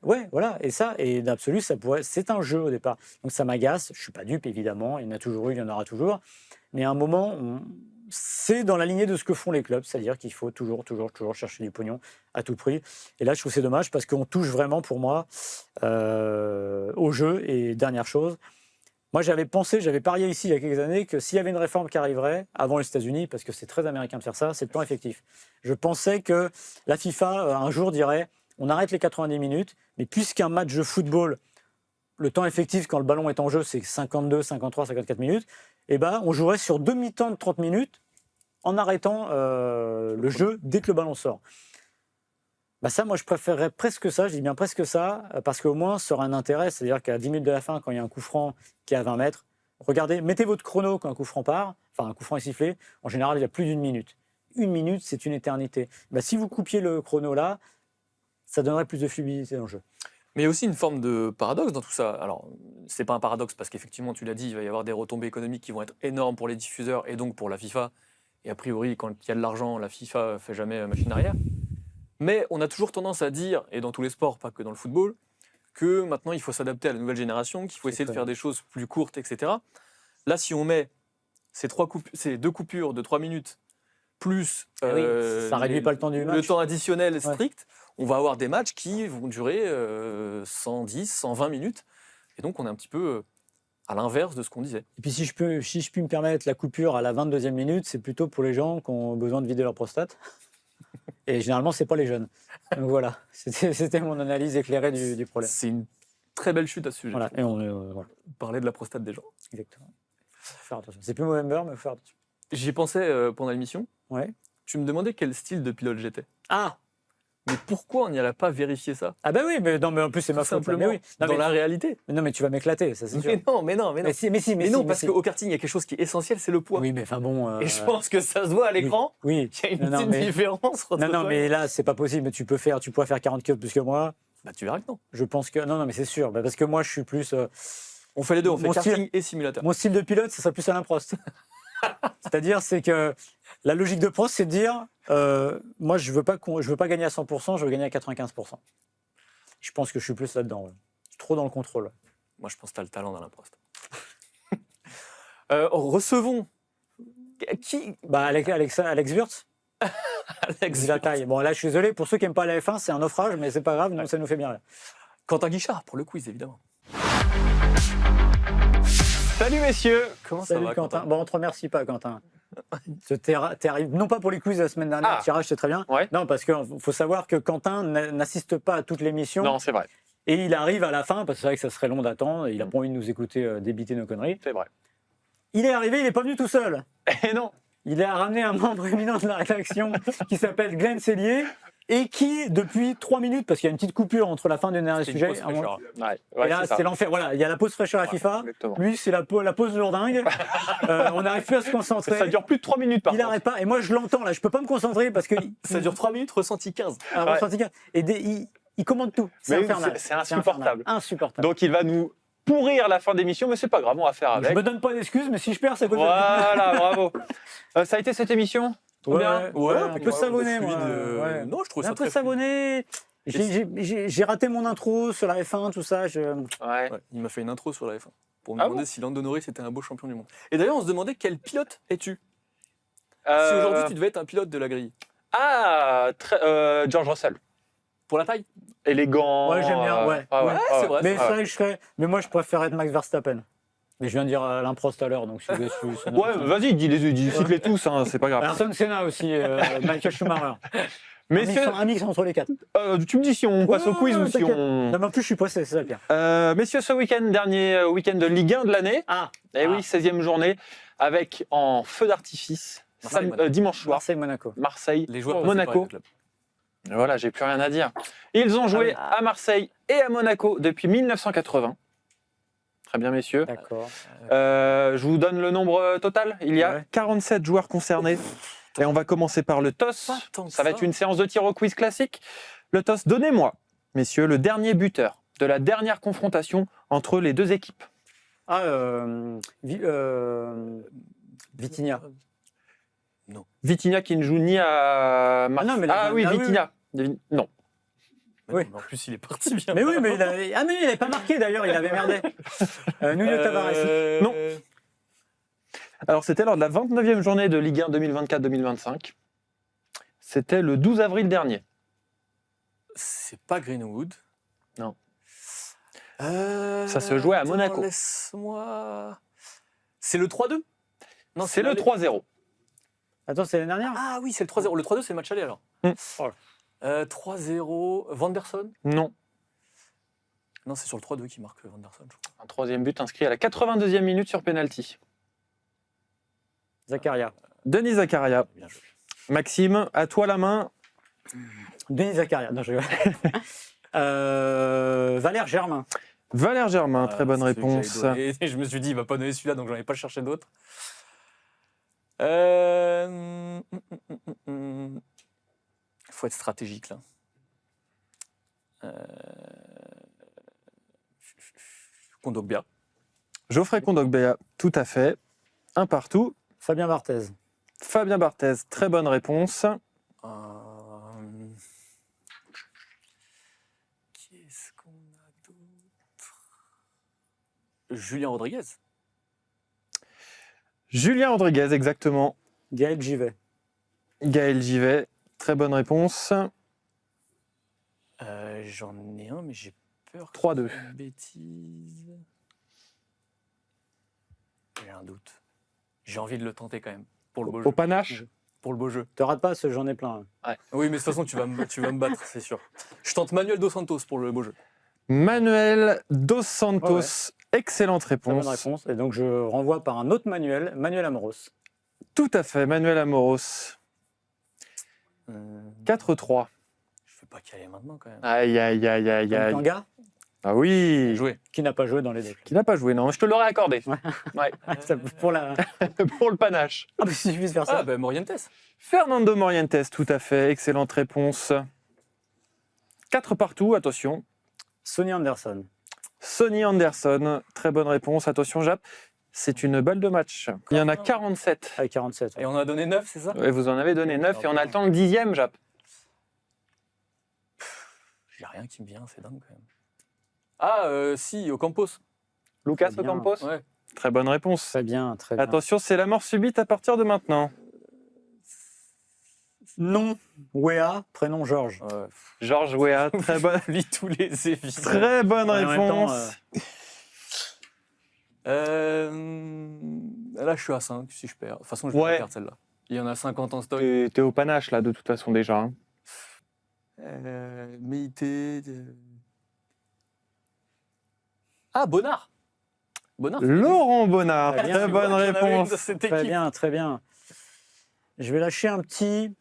Ouais, voilà. Et ça, et d'absolu, c'est un jeu au départ. Donc ça m'agace. Je suis pas dupe, évidemment. Il y en a toujours eu, il y en aura toujours. Mais à un moment, c'est dans la lignée de ce que font les clubs, c'est-à-dire qu'il faut toujours chercher du pognon à tout prix. Et là, je trouve que c'est dommage parce qu'on touche vraiment, pour moi, au jeu. Et dernière chose, moi, j'avais parié ici il y a quelques années que s'il y avait une réforme qui arriverait avant les États-Unis, parce que c'est très américain de faire ça, c'est le temps effectif. Je pensais que la FIFA, un jour, dirait on arrête les 90 minutes, mais puisqu'un match de football, le temps effectif quand le ballon est en jeu, c'est 52, 53, 54 minutes, eh ben, on jouerait sur 2 mi-temps de 30 minutes en arrêtant le jeu dès que le ballon sort. Ça, moi, je préférerais presque ça, je dis bien presque ça, parce qu'au moins, ça aura un intérêt, c'est-à-dire qu'à 10 minutes de la fin, quand il y a un coup franc qui est à 20 mètres, regardez, mettez votre chrono quand un coup franc part, enfin un coup franc est sifflé, en général, il y a plus d'une minute. Une minute, c'est une éternité. Si vous coupiez le chrono là, ça donnerait plus de fluidité dans le jeu. Mais il y a aussi une forme de paradoxe dans tout ça. Alors, c'est pas un paradoxe parce qu'effectivement, tu l'as dit, il va y avoir des retombées économiques qui vont être énormes pour les diffuseurs et donc pour la FIFA. Et a priori, quand il y a de l'argent, la FIFA fait jamais machine arrière. Mais on a toujours tendance à dire, et dans tous les sports, pas que dans le football, que maintenant il faut s'adapter à la nouvelle génération, qu'il faut essayer de faire des choses plus courtes, etc. Là, si on met ces 2 coupures de 3 minutes, plus ça réduit pas le temps du match. Le temps additionnel strict, on va avoir des matchs qui vont durer 110, 120 minutes. Et donc, on est un petit peu à l'inverse de ce qu'on disait. Et puis, si je puis me permettre, la coupure à la 22e minute, c'est plutôt pour les gens qui ont besoin de vider leur prostate. Et généralement, c'est pas les jeunes. Donc voilà, c'était mon analyse éclairée du problème. C'est une très belle chute à ce sujet. Voilà, et voilà. Parler de la prostate des gens. Exactement. Faut faire attention. C'est plus Movember, mais faut faire attention. J'y ai pensé pendant l'émission. Ouais. Tu me demandais quel style de pilote j'étais. Ah! Mais pourquoi on n'irait pas vérifier ça? Ah oui, mais en plus c'est ma faute. Simplement, oui. dans la réalité. Mais tu vas m'éclater, ça c'est sûr. Mais non. Mais si, Parce qu'au karting, il y a quelque chose qui est essentiel, c'est le poids. Oui, mais enfin bon. Et je pense que ça se voit à l'écran. Oui. Il y a une petite différence. Non, mais là c'est pas possible. Mais tu pourrais faire 40 kg plus que moi. Tu verras que non. Je pense que non, mais c'est sûr. Parce que moi je suis plus. On fait les deux, on fait karting et simulateur. Mon style de pilote, ça serait plus Alain Prost. C'est-à-dire, c'est que la logique de Prost, c'est de dire moi, je veux pas gagner à 100%, je veux gagner à 95%. Je pense que je suis plus là-dedans. Ouais. Je suis trop dans le contrôle. Moi, je pense que tu as le talent d'Alain Prost. Recevons. Qui Alex Wurtz. Alex Villataille. Bon, là, je suis désolé. Pour ceux qui n'aiment pas la F1, c'est un naufrage, mais c'est pas grave, ça nous fait bien rire. Quentin Guichard, pour le quiz, évidemment. Salut messieurs. Comment ça Salut va, Quentin. Bon, on te remercie pas, Quentin. T'es arrivé, non pas pour les quiz la semaine dernière, Ah. tirage c'est très bien. Ouais. Non, parce qu'il faut savoir que Quentin n'assiste pas à toutes les missions. Non, c'est vrai. Et il arrive à la fin, parce que c'est vrai que ça serait long d'attendre. Il a pas envie de nous écouter débiter nos conneries. C'est vrai. Il est arrivé, il n'est pas venu tout seul. Et non. Il a ramené un membre éminent de la rédaction qui s'appelle Glenn Cellier et qui, depuis 3 minutes, parce qu'il y a une petite coupure entre la fin du dernier C'était une sujet, pause à un moment- fraîcheur. Ouais, et là, c'est ça. c'est l'enfer. Voilà, il y a la pause fraîcheur à FIFA. Exactement. Lui, c'est la pause lourdingue. On n'arrive plus à se concentrer. Ça dure plus de 3 minutes par Il contre. n'arrête pas. Et moi, je l'entends là. Je peux pas me concentrer parce que Ça dure 3 minutes, ressenti 15. Alors, Ouais. ressenti quinze. Et il commande tout. C'est Mais infernal. c'est insupportable. infernal. Insupportable. Donc il va nous pourrir la fin d'émission, mais c'est pas grave, on va faire Je avec. me donne pas d'excuses, mais si je perds, c'est cause de Voilà, bravo. Ça a été cette émission? Trop bien. un peu savonné, moi. fluide, Ouais. Non, je trouve Un ça peu très savonné. J'ai raté mon intro sur la F1, tout ça. Ouais. fluide. Ouais, il m'a fait une intro sur la F1 pour me Ah demander bon si Lando Norris était un beau champion du monde. Et d'ailleurs, on se demandait quel pilote es-tu Si Euh, aujourd'hui tu devais être un pilote de la grille. George Russell. Pour la taille Élégant. Ouais, j'aime bien, ouais. Ouais, c'est vrai. Mais c'est c'est vrai. vrai que je serais. Mais moi, je préfère être Max Verstappen. Mais je viens de dire Alain Prost tout à l'heure, donc si vous voulez suivre son Ouais, nom. vas-y, cite-les tous, hein, c'est pas grave. Ayrton Senna aussi, Michael Schumacher. Messieurs, Un mix entre les 4. tu me dis si on passe au quiz ou si t'inquiète. on. Non, mais en plus, je suis pressé, c'est ça le pire. Messieurs, ce week-end, dernier week-end de Ligue 1 de l'année. Ah, Eh oui, 16e journée, avec en feu d'artifice, Marseille-Monaco. dimanche soir, Marseille-Monaco. Marseille, Les joueurs Monaco. Voilà, j'ai plus rien à dire. Ils ont joué Ah oui. à Marseille et à Monaco depuis 1980. Très bien, messieurs. D'accord. Je vous donne le nombre total. Il y a Ouais. 47 joueurs concernés. Et on va commencer par le TOS. Pas tant que Ça va être une séance de tir au quiz classique. Le TOS, donnez-moi, messieurs, le dernier buteur de la dernière confrontation entre les deux équipes. Ah, Vitinha. Vitinha qui ne joue ni à Marseille. Ah non, mais la- oui, ah oui, Vitinha. Non. Oui. En plus, il est parti bien. Mais oui, mais il n'avait pas marqué d'ailleurs, il avait merdé. Nuno Tavares. Non. Alors, c'était lors de la 29e journée de Ligue 1 2024-2025. C'était le 12 avril dernier. C'est pas Greenwood. Non. Ça se jouait à Monaco. Laisse-moi. C'est le 3-2 Non, C'est le l'aller. 3-0. Attends, c'est l'année dernière. Ah oui, c'est le 3-0. Le 3-2, c'est le match aller alors. Hmm. 3-0. Vanderson Non. Non, c'est sur le 3-2 qui marque Vanderson, je crois. Un troisième but inscrit à la 82e minute sur penalty. Zakaria. Denis Zakaria. Bien joué. Maxime, à toi la main. Denis Zakaria. Non, je rigole. Valère Germain. Valère Germain, très bonne C'est celui que j'avais réponse. donné. Et je me suis dit, il va pas donner celui-là, donc j'en ai pas cherché d'autres. Faut être stratégique là. Kondogbia. Geoffrey Kondogbia, tout à fait. Un partout. Fabien Barthez. Fabien Barthez, très bonne réponse. Qui est-ce qu'on a d'autre Julien Rodriguez. Julien Rodriguez, exactement. Gaël Givet. Gaël Givet, très bonne réponse. J'en ai un, mais j'ai peur. 3-2. Une bêtise. J'ai un doute. J'ai envie de le tenter quand même. Pour le beau Au jeu. panache. Pour le beau jeu. Te rate pas, ce j'en ai plein. Oui, mais de toute façon, tu vas me battre, c'est sûr. Je tente Manuel Dos Santos pour le beau jeu. Manuel Dos Santos, excellente Très bonne réponse. réponse. Et donc, je renvoie par un autre Manuel, Manuel Amoros. Tout à fait, Manuel Amoros. 4-3. Je vais pas caler maintenant quand même. Aïe, aïe, aïe, aïe, Donc, aïe. Kanga, Ah oui. Joué. qui n'a pas joué dans les deux. Qui n'a pas joué, non. Je te l'aurais accordé. Ouais. Ça, pour la... Pour le panache. Ah, mais si je puisse faire ça. Ah, ben Morientes. Fernando Morientes, tout à fait. Excellente réponse. 4 partout, attention. Sonny Anderson. Sonny Anderson, très bonne réponse. Attention, Jap. C'est une balle de match. Il y en a 47. Avec 47. Et on a donné 9, c'est ça Et vous en avez donné 9 et on a le temps le 10e, Jap. J'ai rien qui me vient, c'est dingue quand même. Ah, si, Ocampos. Lucas Très bien. Ocampos. Ouais. Très bonne réponse. Très bien, très bien. Attention, c'est la mort subite à partir de maintenant. Nom, Wea, prénom Georges. Ouais. Georges Weah, très bonne, Lis tous les évidences. très bonne En même temps, réponse. Là, je suis à 5 si je perds. De toute façon, je vais Ouais. la perdre celle-là. Il y en a 50 en stock. T'es au panache, là, de toute façon, déjà. Hein. Méité. Ah, Bonnard. Bonnard. Laurent Bonnard, Très bien, très tu bonne J'en avais une réponse. de cette Très équipe. bien, très bien. Je vais lâcher un petit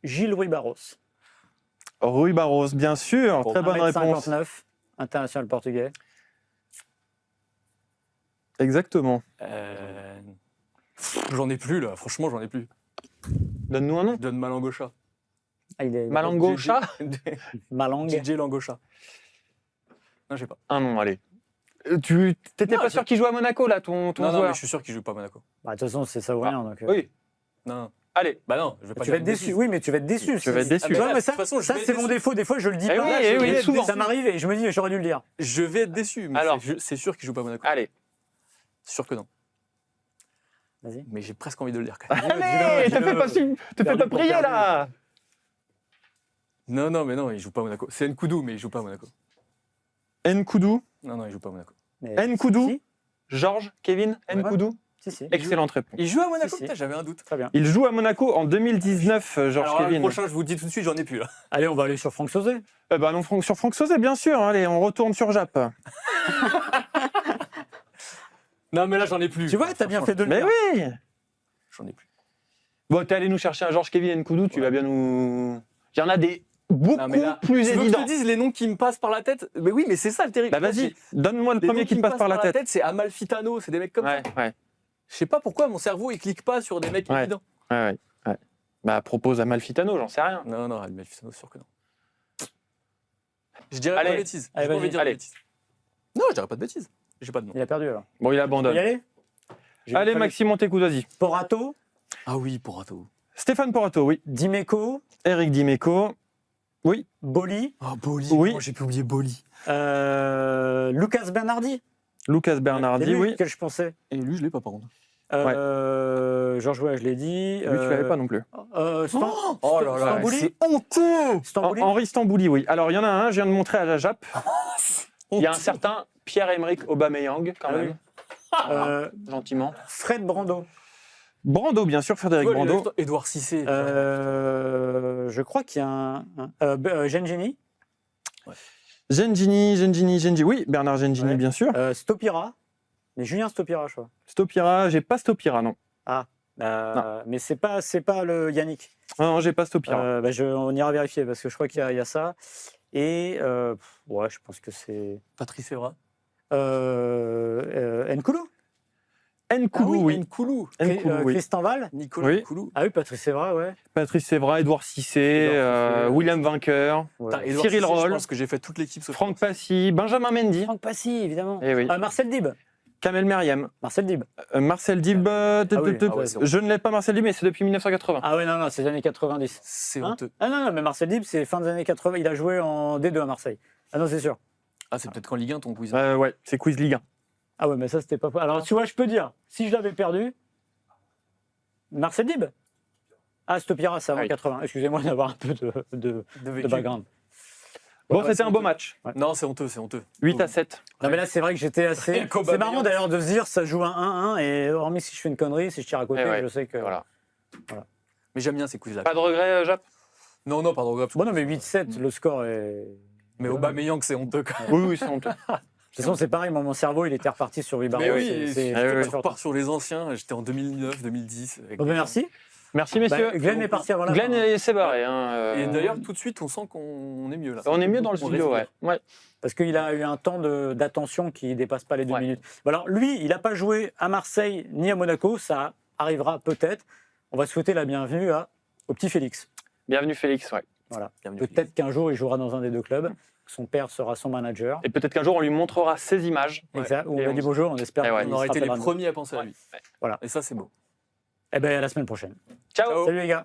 Gilles-Louis Barros. Rui Barros, bien sûr, Pour très bonne réponse. 1m59, international portugais. Exactement. J'en ai plus là, franchement, j'en ai plus. Donne-nous un nom. Je donne Malangocha. Ah, il est Malango chat. Malang. DJ Langocha. Non, j'ai pas. Un nom, allez. Tu t'étais Non, pas j'ai- sûr qu'il jouait à Monaco, là, ton Non, non, joueur mais je suis sûr qu'il joue pas à Monaco. Bah, de toute façon, c'est ça ou rien. Donc, Oui, Non, non. allez. Bah non, je vais pas tu vas dire être une déçu. bêtise. Oui, mais tu vas être déçu. Tu vas être déçu. Tu vois, Ah, mais de ça, toute façon, je ça vais être c'est mon déçu. défaut. Des fois, je le dis Eh pas. oui, Là, eh je oui, vais être souvent. déçu. Ça m'arrive et je me dis, j'aurais dû le dire. Je vais être déçu, mais Alors. c'est sûr qu'il joue pas à Monaco. Allez. Sûr que non. Vas-y. Mais j'ai presque envie de le dire quand même. Allez, te fais pas, te fais Perdu pas pour prier, perdu. là. Non, non, mais non, il joue pas à Monaco. C'est Nkoudou, mais il joue pas à Monaco. Nkoudou, Non, non, il joue pas à Monaco. Mais- Nkoudou. Si, Georges, Kevin, Ouais. Nkoudou. si, si. Excellente réponse. Il joue à Monaco, Si, si. putain, j'avais un doute. Très bien. Il joue à Monaco en 2019, Georges Alors là, le Kevin. prochain, je vous dis tout de suite, j'en ai plus là. Allez, on va aller sur Franck Sauzet. Bah non, sur Franck Sauzet, bien sûr. Allez, on retourne sur Jap. Non, mais là, j'en ai plus. Tu vois, t'as bien fait de le Mais dire. oui. J'en ai plus. Bon, t'es allé nous chercher un Georges Kevin Nkoudou, tu vas bien nous... Il y en a des beaucoup Non, mais là, plus Tu veux que je évidents. te dise les noms qui me passent par la tête? Mais oui, mais c'est ça le terrible. Bah vas-y, donne-moi le Les premier noms qui te passe par la tête. c'est Amalfitano, c'est des mecs comme Ouais, ça. ouais, Je sais pas pourquoi mon cerveau il clique pas sur des mecs Ouais. évidents. ouais. Bah propose Amalfitano, j'en sais rien. Non, non, Amalfitano, sûr que non. Je dirais Allez. pas de bêtises. Allez, J'ai pas envie vas-y. de dire Allez. de bêtises. Non, je dirais pas de bêtises. J'ai pas de nom. Il a perdu alors. Bon, il On peut y abandonne. aller Allez, Maxime, on t'écoute, vas-y. Porato, Ah oui, Porato. Stéphane Porato, oui. Dimeco, Eric Dimeco, oui. Boli, Ah, Boli. Oui. Oh, j'ai pu oublier Boli. Lucas Bernardi. Lucas C'est Bernardi, lui oui. que je pensais. Et lui, je l'ai pas par contre. Georges Weah, je l'ai dit. Lui, tu l'avais pas non plus. Oh là là, Stambouli. c'est honteux. Stambouli. Henri Stambouli, oui. Alors, il y en a un, je viens de montrer à la Jap. Il y a un certain Pierre-Emerick Aubameyang, quand Ah même, gentiment. Fred Brando. Brando, bien sûr, Frédéric Brando. Edouard Cissé. Je crois qu'il y a un. Gengini. Gengini, oui, Bernard Gengini, Ouais. bien sûr. Stopira. Mais Julien Stopira, je crois. Stopira, j'ai pas Stopira, non. Mais c'est pas le Yannick. Non, j'ai pas Stopira. On ira vérifier parce que je crois qu'il y a ça. Et ouais, je pense que c'est Patrice Evra. Nkoulou. Nkoulou, oui. Nkoulou. Nkoulou, oui. Tristan Val. Nicolas Oui. Nkoulou. Ah oui, Patrice Evra, ouais. Patrice Sévra, Edouard Cissé, Edouard Cissé, William Vainqueur, Ouais. Putain, Edouard Cyril Cissé, Roll. Je pense que j'ai fait toute l'équipe. sauf Franck Passy, Benjamin Mendy, Franck Passy, évidemment. eh oui. Marcel Dib. Kamel Meriem, Marcel Dib. Marcel Dib. oui, Je ne l'ai pas Marcel Dib, mais c'est depuis 1980. Ah ouais, non, c'est les années 90. C'est Hein honteux. Ah non, mais Marcel Dib, c'est fin des années 80. Il a joué en D2 à Marseille. Ah non, c'est sûr. Ah, c'est peut-être qu'en Ligue 1 ton quiz. Ouais, c'est Quiz Ligue 1. Ah ouais, mais ça, c'était pas. Alors, tu vois, je peux dire, si je l'avais perdu, Marcel Dib. Ah, Stopira, c'est avant Ah oui. 80. Excusez-moi d'avoir un peu de background. Bon, Ouais, c'était c'est un beau honteux. match. Non, c'est honteux, c'est honteux. 8-7. Non, mais là, c'est vrai que j'étais assez. Rien qu'au C'est Bameyang. marrant d'ailleurs de se dire, ça joue un 1-1, et hormis si je fais une connerie, si je tire à côté, Eh ouais, je sais que. Voilà. Mais j'aime bien ces quiz-là. Pas de regret, Jap? Non, non, pardon. Bon, non, mais 8-7, le score est. Mais Aubameyang, c'est honteux quand même. Oui, c'est honteux. De toute façon, c'est pareil, mon cerveau, il était reparti sur Ribaro. Mais oui, c'est Ah oui, je repars sur les anciens. J'étais en 2009, 2010. avec- Bon, ben, merci. Merci, messieurs. Bah, Glenn est parti avant la Glenn fin. s'est barré. Hein, Et d'ailleurs, tout de suite, on sent qu'on est mieux là. on est mieux dans le On studio, ouais. respire. Ouais. Parce qu'il a eu un temps d'attention qui ne dépasse pas les 2 Ouais. minutes. Bon, alors, lui, il n'a pas joué à Marseille ni à Monaco. Ça arrivera peut-être. On va souhaiter la bienvenue au petit Félix. Bienvenue, Félix, ouais. Voilà. Bienvenue. Peut-être qu'un jour, il jouera dans un des deux clubs. Son père sera son manager. Et peut-être qu'un jour, on lui montrera ces images. Exact. Où on Et lui a on- dit bonjour. On espère Eh ouais. qu'on On aurait été les rappellera de nous. premiers à penser à lui. Voilà. Et ça, c'est beau. Eh bien, à la semaine prochaine. Ciao. Ciao. Salut les gars.